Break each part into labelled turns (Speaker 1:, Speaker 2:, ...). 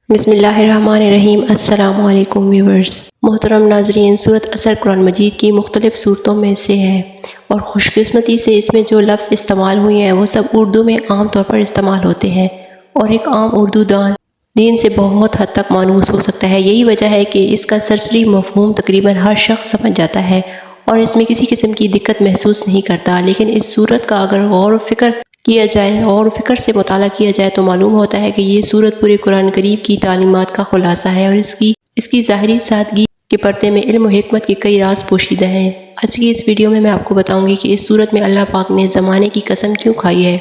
Speaker 1: بسم اللہ الرحمن الرحیم۔ السلام علیکم ویورز۔ محترم ناظرین، سورۃ عصر قرآن مجید کی مختلف صورتوں میں سے ہے اور خوش قسمتی سے اس میں جو لفظ استعمال ہوئے ہیں وہ سب اردو میں عام طور پر استعمال ہوتے ہیں اور ایک عام اردو دین سے بہت حد تک مانوس ہو سکتا ہے۔ یہی وجہ ہے کہ اس کا سرسری مفہوم تقریباً ہر شخص سمجھ جاتا ہے اور اس میں کسی قسم کی دقت محسوس نہیں کرتا، لیکن اس صورت کا اگر غور و فکر سے مطالعہ کیا جائے تو معلوم ہوتا ہے کہ یہ صورت پورے قرآن کریم کی تعلیمات کا خلاصہ ہے اور اس کی ظاہری سادگی کے پردے میں علم و حکمت کے کئی راز پوشیدہ ہیں۔ آج کی اس ویڈیو میں آپ کو بتاؤں گی کہ اس صورت میں اللہ پاک نے زمانے کی قسم کیوں کھائی ہے،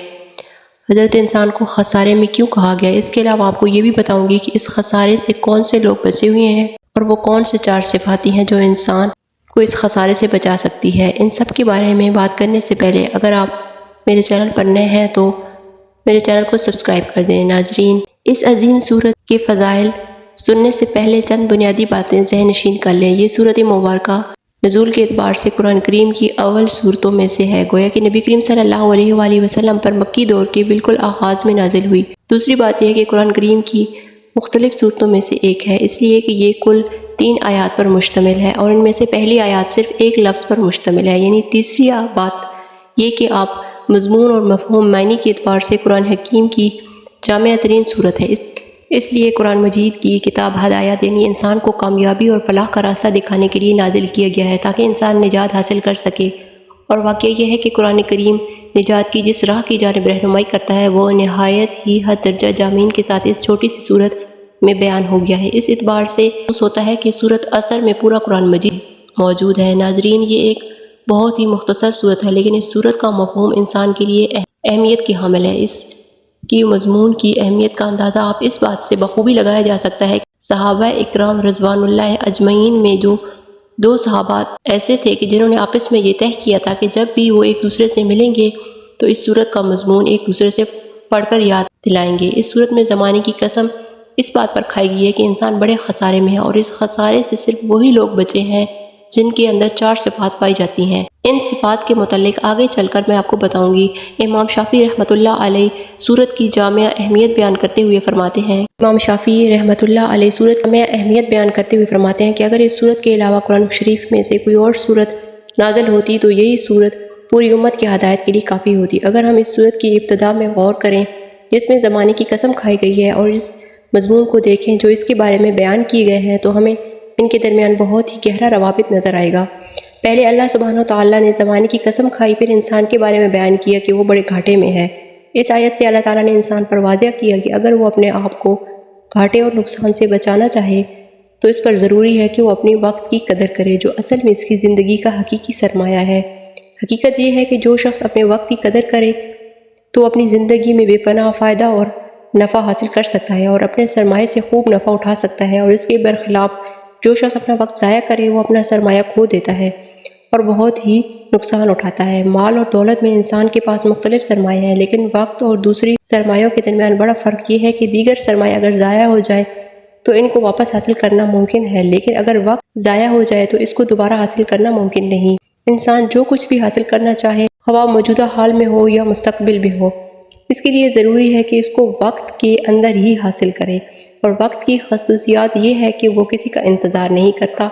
Speaker 1: حضرت انسان کو خسارے میں کیوں کہا گیا۔ اس کے علاوہ آپ کو یہ بھی بتاؤں گی کہ اس خسارے سے کون سے لوگ بچے ہوئے ہیں اور وہ کون سے 4 صفاتی ہیں جو انسان کو اس خسارے سے بچا سکتی ہے۔ ان سب کے بارے میں بات کرنے سے پہلے اگر آپ میرے چینل پر نئے ہیں تو میرے چینل کو سبسکرائب کر دیں۔ ناظرین، اس عظیم صورت کے فضائل سننے سے پہلے چند بنیادی باتیں ذہن نشین کر لیں۔ یہ صورت مبارکہ نزول کے اعتبار سے قرآن کریم کی اول صورتوں میں سے ہے، گویا کہ نبی کریم صلی اللہ علیہ وآلہ وسلم پر مکی دور کے بالکل آغاز میں نازل ہوئی۔ دوسری بات یہ ہے کہ قرآن کریم کی مختلف صورتوں میں سے ایک ہے، اس لیے کہ یہ کل 3 آیات پر مشتمل ہے اور ان میں سے پہلی آیات صرف ایک لفظ پر مشتمل ہے، یعنی تیسری بات یہ کہ آپ مضمون اور مفہوم معنی کے اعتبار سے قرآن حکیم کی جامع ترین صورت ہے۔ اس لیے قرآن مجید کی کتاب ہدایت یعنی انسان کو کامیابی اور فلاح کا راستہ دکھانے کے لیے نازل کیا گیا ہے تاکہ انسان نجات حاصل کر سکے، اور واقعہ یہ ہے کہ قرآن کریم نجات کی جس راہ کی جانب رہنمائی کرتا ہے وہ نہایت ہی حد درجہ جامعین کے ساتھ اس چھوٹی سی صورت میں بیان ہو گیا ہے۔ اس اعتبار سے محسوس ہوتا ہے کہ سورۃ عصر میں پورا قرآن مجید موجود ہے۔ ناظرین، یہ ایک بہت ہی مختصر صورت ہے لیکن اس صورت کا مفہوم انسان کے لیے اہمیت کی حامل ہے۔ اس کی مضمون کی اہمیت کا اندازہ آپ اس بات سے بخوبی لگایا جا سکتا ہے کہ صحابہ اکرام رضوان اللہ اجمعین میں جو 2 صحابہ ایسے تھے کہ جنہوں نے آپس میں یہ طے کیا تھا کہ جب بھی وہ ایک دوسرے سے ملیں گے تو اس صورت کا مضمون ایک دوسرے سے پڑھ کر یاد دلائیں گے۔ اس صورت میں زمانے کی قسم اس بات پر کھائی گئی ہے کہ انسان بڑے خسارے میں ہے اور اس خسارے سے صرف وہی لوگ بچے ہیں جن کے اندر 4 صفات پائی جاتی ہیں۔ ان صفات کے متعلق آگے چل کر میں آپ کو بتاؤں گی۔ امام شافعی رحمۃ اللہ علیہ سورت کی جامع اہمیت بیان کرتے ہوئے فرماتے ہیں کہ اگر اس سورت کے علاوہ قرآن شریف میں سے کوئی اور سورت نازل ہوتی تو یہی سورت پوری امت کی ہدایت کے لیے کافی ہوتی۔ اگر ہم اس سورت کی ابتدا میں غور کریں جس میں زمانے کی قسم کھائی گئی ہے اور اس مضمون کو دیکھیں جو اس کے بارے میں بیان کیے گئے ہیں تو ہمیں ان کے درمیان بہت ہی گہرا روابط نظر آئے گا۔ پہلے اللہ سبحانہ وتعالیٰ نے زمانے کی قسم کھائی، پھر انسان کے بارے میں بیان کیا کہ وہ بڑے گھاٹے میں ہے۔ اس آیت سے اللہ تعالیٰ نے انسان پر واضح کیا کہ اگر وہ اپنے آپ کو گھاٹے اور نقصان سے بچانا چاہے تو اس پر ضروری ہے کہ وہ اپنے وقت کی قدر کرے جو اصل میں اس کی زندگی کا حقیقی سرمایہ ہے۔ حقیقت یہ ہے کہ جو شخص اپنے وقت کی قدر کرے تو اپنی زندگی میں بے پناہ فائدہ اور نفع حاصل کر سکتا ہے اور اپنے سرمایہ سے خوب نفع اٹھا سکتا ہے، اور اس کے برخلاف جو شخص اپنا وقت ضائع کرے وہ اپنا سرمایہ کھو دیتا ہے اور بہت ہی نقصان اٹھاتا ہے۔ مال اور دولت میں انسان کے پاس مختلف سرمایہ ہیں، لیکن وقت اور دوسری سرمایوں کے درمیان بڑا فرق یہ ہے کہ دیگر سرمایہ اگر ضائع ہو جائے تو ان کو واپس حاصل کرنا ممکن ہے، لیکن اگر وقت ضائع ہو جائے تو اس کو دوبارہ حاصل کرنا ممکن نہیں۔ انسان جو کچھ بھی حاصل کرنا چاہے خواہ موجودہ حال میں ہو یا مستقبل میں ہو، اس کے لیے ضروری ہے کہ اس کو وقت کے اندر ہی حاصل کرے، اور وقت کی خصوصیات یہ ہے کہ وہ کسی کا انتظار نہیں کرتا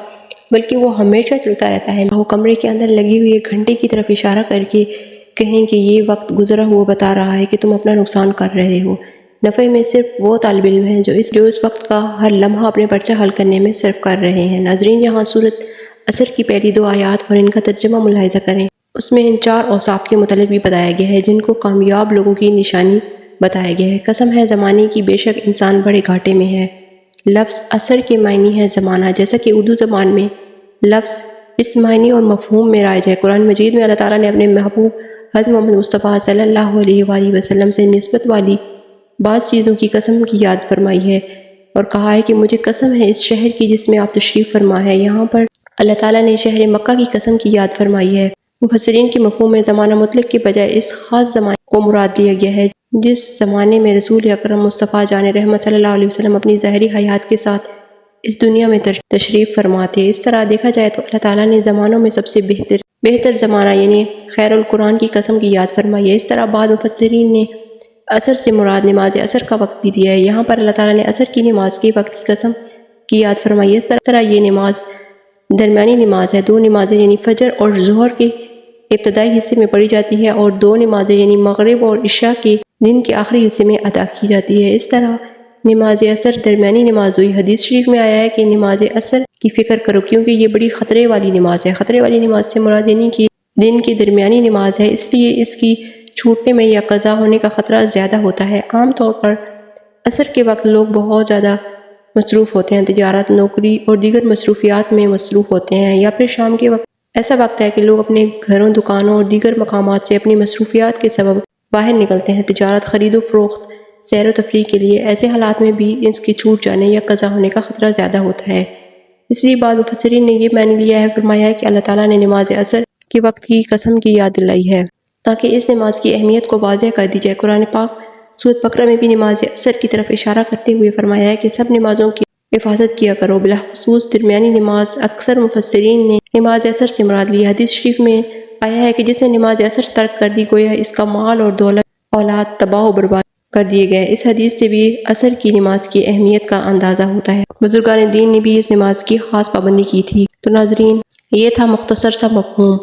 Speaker 1: بلکہ وہ ہمیشہ چلتا رہتا ہے۔ وہ کمرے کے اندر لگی ہوئی ایک گھنٹی کی طرف اشارہ کر کے کہیں کہ یہ وقت گزرا ہوا بتا رہا ہے کہ تم اپنا نقصان کر رہے ہو۔ نفع میں صرف وہ طالب علم ہیں جو اس وقت کا ہر لمحہ اپنے پرچہ حل کرنے میں صرف کر رہے ہیں۔ ناظرین، یہاں سورۃ عصر کی پہلی 2 آیات اور ان کا ترجمہ ملاحظہ کریں۔ اس میں ان 4 اوصاف کے متعلق بھی بتایا گیا ہے جن کو کامیاب لوگوں کی نشانی بتایا گیا ہے۔ قسم ہے زمانے کی، بے شک انسان بڑے گھاٹے میں ہے۔ لفظ عصر کے معنی ہے زمانہ، جیسا کہ اردو زبان میں لفظ اس معنی اور مفہوم میں رائج ہے۔ قرآن مجید میں اللہ تعالیٰ نے اپنے محبوب حضرت محمد مصطفیٰ صلی اللہ علیہ وآلہ وسلم سے نسبت والی بعض چیزوں کی قسم کی یاد فرمائی ہے اور کہا ہے کہ مجھے قسم ہے اس شہر کی جس میں آپ تشریف فرما ہے۔ یہاں پر اللہ تعالیٰ نے شہر مکہ کی قسم کی یاد فرمائی ہے۔ مفسرین کے مفہوم میں زمانہ مطلق کے بجائے اس خاص زمانے کو مراد لیا گیا ہے جس زمانے میں رسول اکرم مصطفیٰ جان رحمت صلی اللہ علیہ وسلم اپنی ظاہری حیات کے ساتھ اس دنیا میں تشریف فرما تھے۔ اس طرح دیکھا جائے تو اللہ تعالیٰ نے زمانوں میں سب سے بہتر زمانہ یعنی خیر القرآن کی قسم کی یاد فرمائی ہے۔ اس طرح بعض مفسرین نے اثر سے مراد نماز اثر کا وقت بھی دیا ہے۔ یہاں پر اللہ تعالیٰ نے اثر کی نماز کے وقت کی قسم کی یاد فرمائی۔ اس طرح یہ نماز درمیانی نماز ہے۔ دو نمازیں یعنی فجر اور ظہر کے ابتدائی حصے میں پڑھی جاتی ہے اور دو نمازیں یعنی مغرب اور عشاء کے دن کے آخری حصے میں ادا کی جاتی ہے۔ اس طرح نماز اثر درمیانی نماز ہوئی۔ حدیث شریف میں آیا ہے کہ نماز اثر کی فکر کرو کیونکہ یہ بڑی خطرے والی نماز ہے۔ خطرے والی نماز سے مراد یعنی کہ دن کی درمیانی نماز ہے، اس لیے اس کی چھوٹنے میں یا قضا ہونے کا خطرہ زیادہ ہوتا ہے۔ عام طور پر عصر کے وقت لوگ بہت زیادہ مصروف ہوتے ہیں، تجارت، نوکری اور دیگر مصروفیات میں مصروف ہوتے ہیں، یا پھر شام کے وقت ایسا وقت ہے کہ لوگ اپنے گھروں، دکانوں اور دیگر مقامات سے اپنی مصروفیات کے سبب باہر نکلتے ہیں، تجارت، خرید و فروخت، سیر و تفریح کے لیے۔ ایسے حالات میں بھی اس کے چھوٹ جانے یا قضا ہونے کا خطرہ زیادہ ہوتا ہے۔ اس لیے بعض مفسرین نے یہ معنی لیا ہے، فرمایا ہے کہ اللہ تعالیٰ نے نماز عصر کے وقت کی قسم کی یاد دلائی ہے تاکہ اس نماز کی اہمیت کو واضح کر دی جائے۔ قرآن پاک سورۃ بقرہ میں بھی نماز عصر کی طرف اشارہ کرتے ہوئے فرمایا ہے کہ سب نمازوں کی حفاظت کیا کرو، بالخصوص درمیانی نماز۔ اکثر مفسرین نے نماز عصر سے مراد لی۔ حدیث شریف میں آیا ہے کہ جس نے نماز عصر ترک کر دی گویا اس کا مال اور دولت، اولاد تباہ و برباد کر دیے گئے۔ اس حدیث سے بھی عصر کی نماز کی اہمیت کا اندازہ ہوتا ہے۔ بزرگان دین نے بھی اس نماز کی خاص پابندی کی تھی۔ تو ناظرین، یہ تھا مختصر سا مفہوم۔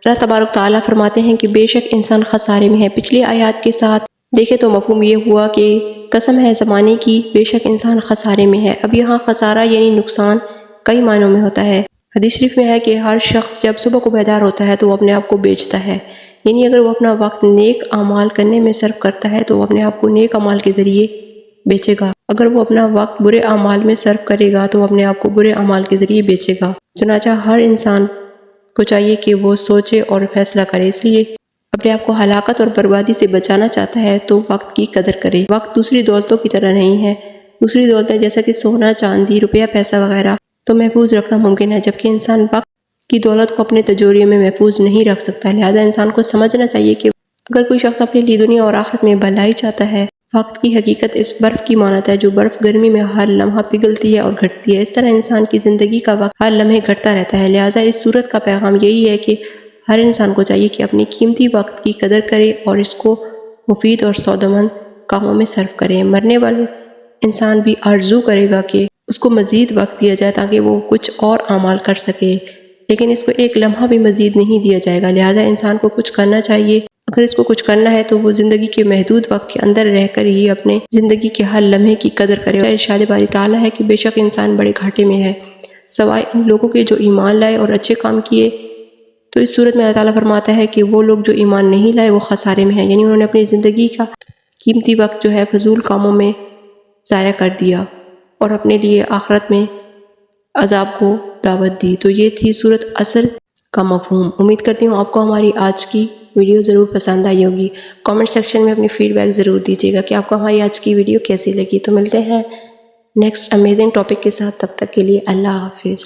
Speaker 1: اللہ تبارک تعالیٰ فرماتے ہیں کہ بے شک انسان خسارے میں ہے۔ پچھلی آیات کے ساتھ دیکھے تو مفہوم یہ ہوا کہ قسم ہے زمانے کی، بے شک انسان خسارے میں ہے۔ اب یہاں خسارہ یعنی نقصان کئی معنوں میں ہوتا ہے۔ حدیث شریف میں ہے کہ ہر شخص جب صبح کو بیدار ہوتا ہے تو وہ اپنے آپ کو بیچتا ہے، یعنی اگر وہ اپنا وقت نیک اعمال کرنے میں صرف کرتا ہے تو وہ اپنے آپ کو نیک اعمال کے ذریعے بیچے گا، اگر وہ اپنا وقت برے اعمال میں صرف کرے گا تو وہ اپنے آپ کو برے اعمال کے ذریعے بیچے گا۔ چنانچہ ہر انسان کو چاہیے کہ وہ سوچے اور فیصلہ کرے۔ اس لیے اپنے آپ کو ہلاکت اور بربادی سے بچانا چاہتا ہے تو وقت کی قدر کرے۔ وقت دوسری دولتوں کی طرح نہیں ہے۔ دوسری دولتیں جیسا کہ سونا، چاندی، روپیہ، پیسہ وغیرہ تو محفوظ رکھنا ممکن ہے، جبکہ انسان وقت کی دولت کو اپنے تجوری میں محفوظ نہیں رکھ سکتا۔ لہذا انسان کو سمجھنا چاہیے کہ اگر کوئی شخص اپنے لیے دنیا اور آخرت میں بھلائی چاہتا ہے، وقت کی حقیقت اس برف کی مانند ہے جو برف گرمی میں ہر لمحہ پگھلتی ہے اور گھٹتی ہے۔ اس طرح انسان کی زندگی کا وقت ہر لمحے گھٹتا رہتا ہے۔ لہذا اس صورت کا پیغام یہی ہے کہ ہر انسان کو چاہیے کہ اپنی قیمتی وقت کی قدر کرے اور اس کو مفید اور سودمند کاموں میں صرف کرے۔ مرنے والے انسان بھی آرزو کرے گا کہ اس کو مزید وقت دیا جائے تاکہ وہ کچھ اور اعمال کر سکے، لیکن اس کو ایک لمحہ بھی مزید نہیں دیا جائے گا۔ لہذا انسان کو کچھ کرنا چاہیے۔ اگر اس کو کچھ کرنا ہے تو وہ زندگی کے محدود وقت کے اندر رہ کر ہی اپنے زندگی کے ہر لمحے کی قدر کرے۔ ارشاد باری تعالیٰ ہے کہ بے شک انسان بڑے گھاٹے میں ہے سوائے ان لوگوں کے جو ایمان لائے اور اچھے کام کیے۔ تو اس صورت میں اللہ تعالیٰ فرماتا ہے کہ وہ لوگ جو ایمان نہیں لائے وہ خسارے میں ہیں، یعنی انہوں نے اپنی زندگی کا قیمتی وقت جو ہے فضول کاموں میں ضائع کر دیا اور اپنے لیے آخرت میں عذاب کو دعوت دی۔ تو یہ تھی سورۃ عصر کا مفہوم۔ امید کرتی ہوں آپ کو ہماری آج کی ویڈیو ضرور پسند آئی ہوگی۔ کامنٹ سیکشن میں اپنی فیڈ بیک ضرور دیجیے گا کہ آپ کو ہماری آج کی ویڈیو کیسی لگی۔ تو ملتے ہیں نیکسٹ امیزنگ ٹاپک کے ساتھ، تب تک کے لیے اللہ حافظ۔